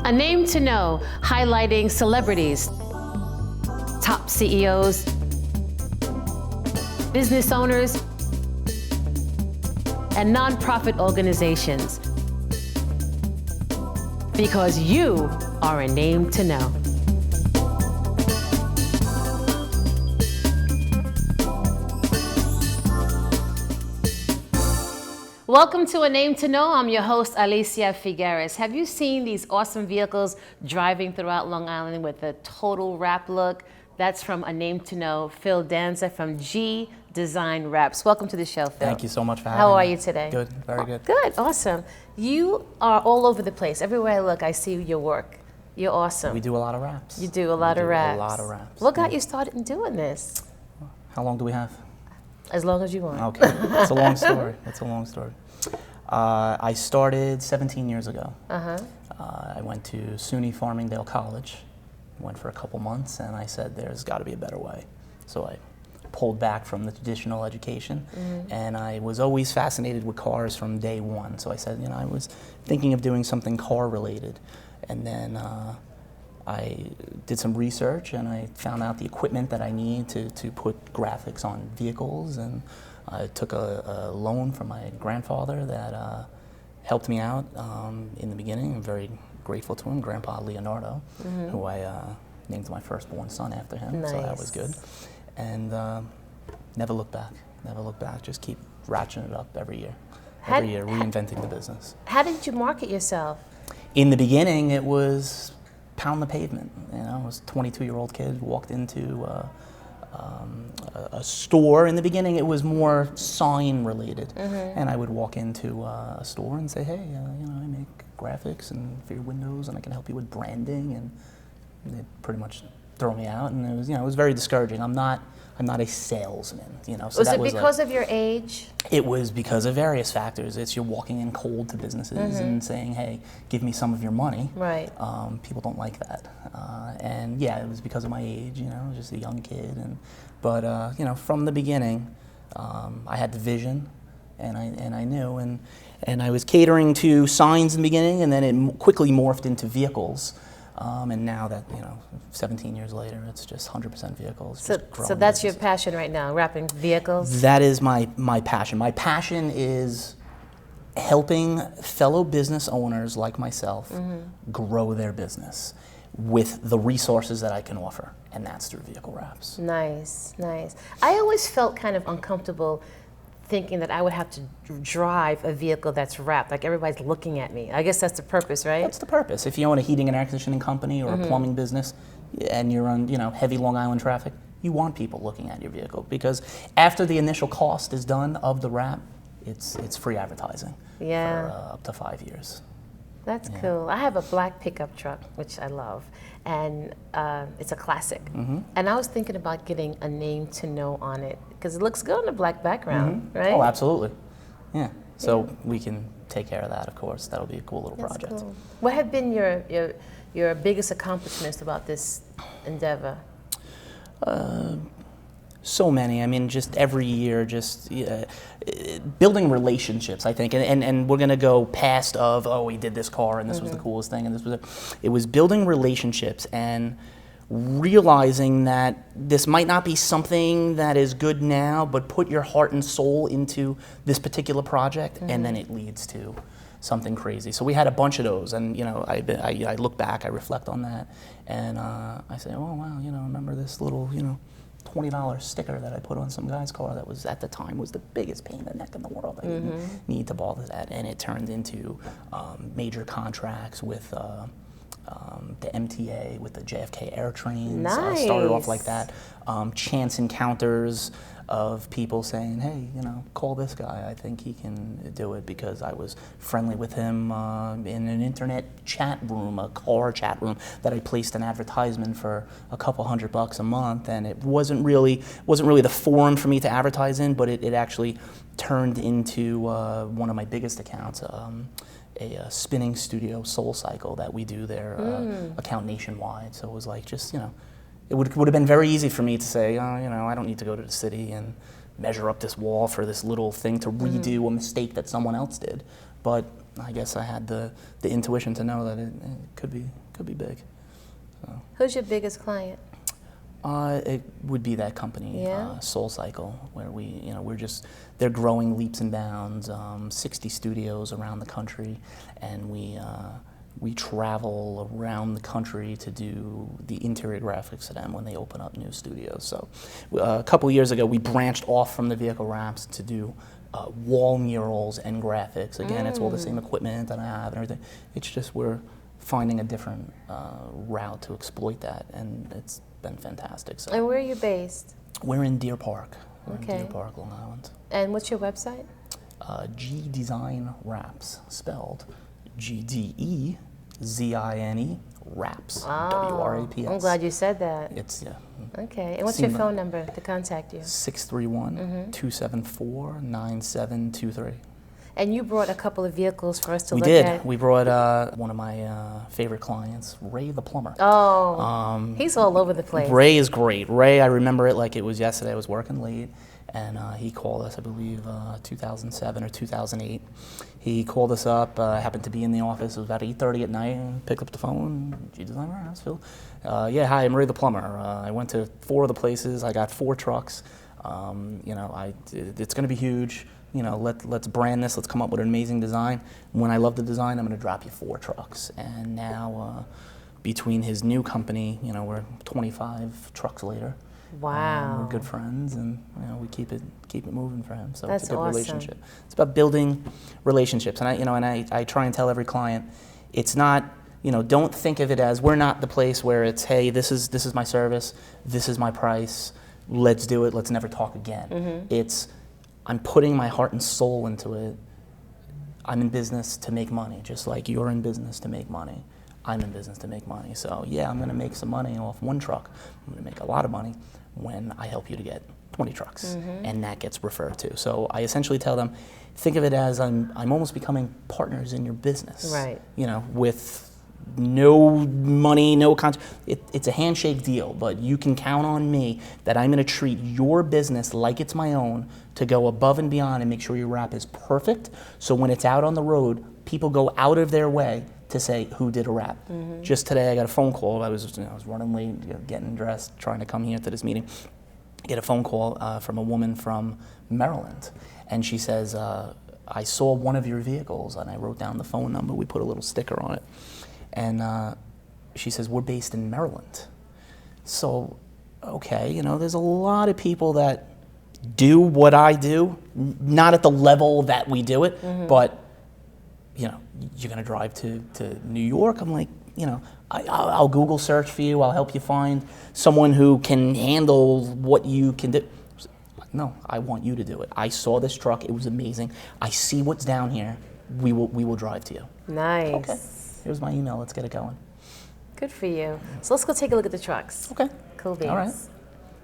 A name to know, highlighting celebrities, top CEOs, business owners, and nonprofit organizations. Because you are a name to know. Welcome to A Name to Know. I'm your host, Alicia Figueres. Have you seen these awesome vehicles driving throughout Long Island with a total wrap look? That's from A Name to Know, Phil Danza from GDezineWraps. Welcome to the show, Phil. Thank you so much for having me. How are you today? Good, very good. Good, awesome. You are all over the place. Everywhere I look, I see your work. You're awesome. We do a lot of wraps. You do a lot of wraps. A lot of wraps. What got you started in doing this? How long do we have? As long as you want. Okay, it's a long story. It's a long story. I started 17 years ago. I went to SUNY Farmingdale College, went for a couple months, and I said, there's got to be a better way. So I pulled back from the traditional education, and I was always fascinated with cars from day one. So I said, I was thinking of doing something car related. And then I did some research, and I found out the equipment that I need to put graphics on vehicles, and I took a loan from my grandfather that helped me out in the beginning. I'm very grateful to him, Grandpa Leonardo, who I named my firstborn son after him, so that was good. And never look back, never look back, just keep ratcheting it up every year, reinventing the business. How did you market yourself? In the beginning, it was pound the pavement. I was a 22-year-old kid, walked into a store. In the beginning, it was more sign related, and I would walk into a store and say, "Hey, I make graphics and for your windows, and I can help you with branding." And they'd pretty much throw me out, and it was very discouraging. I'm not a salesman, So was it because of your age? It was because of various factors. It's you're walking in cold to businesses and saying, "Hey, give me some of your money." Right. People don't like that, and yeah, it was because of my age. Just a young kid, but from the beginning, I had the vision, and I knew, and I was catering to signs in the beginning, and then it quickly morphed into vehicles. And now that, 17 years later, it's just 100% vehicles. So that's your passion right now, wrapping vehicles? That is my passion. My passion is helping fellow business owners like myself grow their business with the resources that I can offer, and that's through vehicle wraps. Nice, nice. I always felt kind of uncomfortable thinking that I would have to drive a vehicle that's wrapped, like everybody's looking at me. I guess that's the purpose, right? That's the purpose. If you own a heating and air conditioning company or a plumbing business, and you're on, heavy Long Island traffic, you want people looking at your vehicle, because after the initial cost is done of the wrap, it's free advertising for up to 5 years. That's cool. I have a black pickup truck, which I love, and it's a classic. And I was thinking about getting A Name to Know on it, because it looks good on a black background, right? Oh, absolutely. Yeah. So we can take care of that, of course. That'll be a cool little project. Cool. What have been your biggest accomplishments about this endeavor? So many. I mean, just every year, just building relationships, I think. And we're going to go past of, we did this car and this was the coolest thing and this was it. It was building relationships and realizing that this might not be something that is good now, but put your heart and soul into this particular project and then it leads to something crazy. So we had a bunch of those, and I look back, I reflect on that, and I say, oh wow, remember this little $20 sticker that I put on some guy's car that was at the time was the biggest pain in the neck in the world. I didn't need to bother that, and it turned into major contracts with the MTA, with the JFK air trains. Nice. Started off like that. Chance encounters of people saying, hey, call this guy. I think he can do it, because I was friendly with him in an internet chat room, a car chat room, that I placed an advertisement for a couple $100 a month, and it wasn't really the forum for me to advertise in, but it actually turned into one of my biggest accounts. A spinning studio, Soul Cycle, that we do their account nationwide. So it was like just, it would have been very easy for me to say, I don't need to go to the city and measure up this wall for this little thing to redo a mistake that someone else did. But I guess I had the intuition to know that it could be big. So. Who's your biggest client? It would be that company, Yeah. Soul Cycle, where they're growing leaps and bounds, 60 studios around the country, and we travel around the country to do the interior graphics for them when they open up new studios. So a couple years ago, we branched off from the vehicle wraps to do wall murals and graphics. Again, it's all the same equipment that I have and everything. It's just we're finding a different route to exploit that, and it's been fantastic. So. And where are you based? We're in Deer Park. We're Okay. in Deer Park, Long Island. And what's your website? GDezineWraps, spelled GDeZine Wraps. Oh, WRAPS. I'm glad you said that. It's, yeah. Okay. And what's your phone number to contact you? 631-274-9723. And you brought a couple of vehicles for us to We look did. at. We brought one of my favorite clients, Ray the plumber. Oh, he's all over the place. Ray is great. Ray, I remember it like it was yesterday. I was working late, and he called us, I believe, 2007 or 2008. He called us up. I happened to be in the office. It was about 8:30 at night, and picked up the phone. GDezineWraps, Phil. Yeah, hi, I'm Ray the plumber. I went to 4 of the places. I got 4 trucks. It's going to be huge. Let's brand this. Let's come up with an amazing design. When I love the design, I'm going to drop you 4 trucks. And now, between his new company, we're 25 trucks later. Wow. We're good friends, and we keep it moving for him. So That's it's a good awesome. relationship. It's about building relationships, and I try and tell every client, it's not. Don't think of it as we're not the place where it's, hey, this is my service, this is my price, let's do it, let's never talk again. It's, I'm putting my heart and soul into it. I'm in business to make money, just like you're in business to make money. I'm in business to make money. So yeah, I'm going to make some money off 1 truck. I'm going to make a lot of money when I help you to get 20 trucks, and that gets referred to. So I essentially tell them, think of it as I'm almost becoming partners in your business. Right. With no money, no contract. It's a handshake deal, but you can count on me that I'm going to treat your business like it's my own, to go above and beyond and make sure your wrap is perfect. So when it's out on the road, people go out of their way to say, who did a wrap? Just today I got a phone call. I was running late, getting dressed, trying to come here to this meeting. I get a phone call from a woman from Maryland, and she says, I saw one of your vehicles, and I wrote down the phone number. We put a little sticker on it. And she says, we're based in Maryland. So, okay, there's a lot of people that do what I do, not at the level that we do it, but, you're going to drive to New York? I'm like, I'll Google search for you. I'll help you find someone who can handle what you can do. No, I want you to do it. I saw this truck. It was amazing. I see what's down here. We will drive to you. Nice. Okay. Here's my email. Let's get it going. Good for you. So let's go take a look at the trucks. Okay. Cool beans. All right.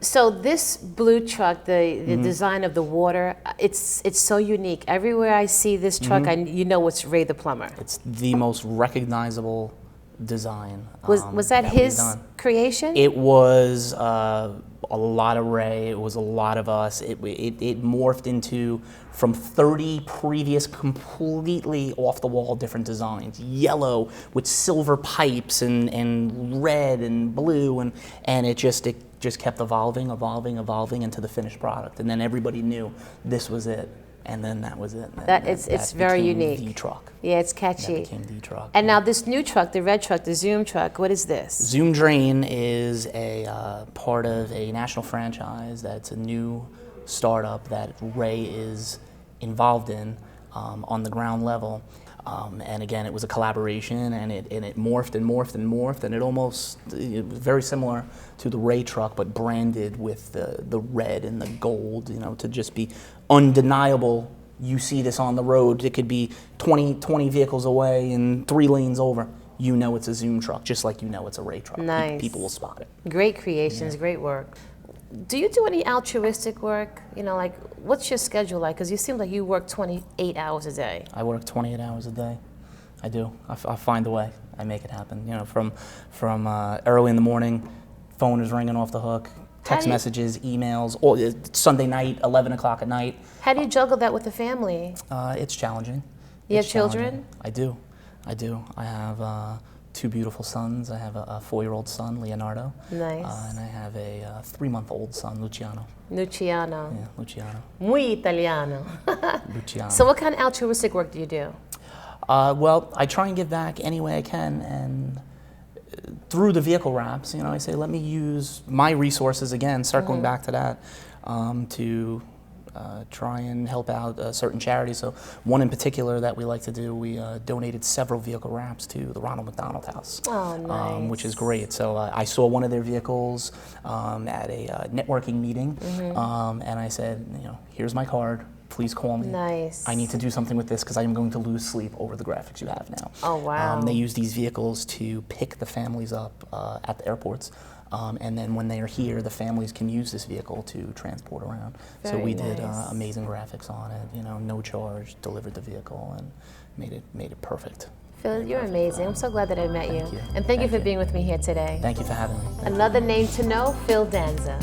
So this blue truck, the design of the water, it's so unique. Everywhere I see this truck, it's Ray the plumber. It's the most recognizable design. Was that we've his done. creation? It was a lot of Ray. It was a lot of us. It morphed into from 30 previous completely off the wall different designs. Yellow with silver pipes and red and blue and it just kept evolving into the finished product. And then everybody knew this was it. And then that was it. It's very unique. The truck. Yeah, it's catchy. That became the truck. And now this new truck, the red truck, the Zoom truck, what is this? Zoom Drain is a part of a national franchise that's a new startup that Ray is involved in on the ground level. And again, it was a collaboration, and it morphed and morphed and morphed, and it almost very similar to the Ray truck, but branded with the red and the gold, to just be undeniable. You see this on the road, it could be 20 vehicles away and 3 lanes over. It's a Zoom truck, just like it's a Ray truck. Nice. People will spot it. Great creations, great work. Do you do any altruistic work? What's your schedule like? Because you seem like you work 28 hours a day. I work 28 hours a day. I do. I find a way. I make it happen. From early in the morning, phone is ringing off the hook, text messages, emails, Sunday night, 11 o'clock at night. How do you juggle that with the family? It's challenging. You have It's children? challenging. I do. I have 2 beautiful sons. I have a 4-year-old son, Leonardo. Nice. And I have a 3-month-old son, Luciano. Luciano. Yeah, Luciano. Muy italiano. Luciano. So what kind of altruistic work do you do? Well, I try and give back any way I can, and through the vehicle wraps, I say, let me use my resources again, circling back to that, to try and help out certain charities. So one in particular that we like to do, we donated several vehicle wraps to the Ronald McDonald House, Oh, nice. which is great. So I saw one of their vehicles at a networking meeting, and I said, here's my card. Please call me. Nice. I need to do something with this because I am going to lose sleep over the graphics you have now. Oh, wow. They use these vehicles to pick the families up at the airports. And then when they are here, the families can use this vehicle to transport around. So we did amazing graphics on it, no charge, delivered the vehicle, and made it perfect. Phil, you're amazing. I'm so glad that I met you. Thank you. And thank you for being with me here today. Thank you for having me. Another name to know, Phil Danza.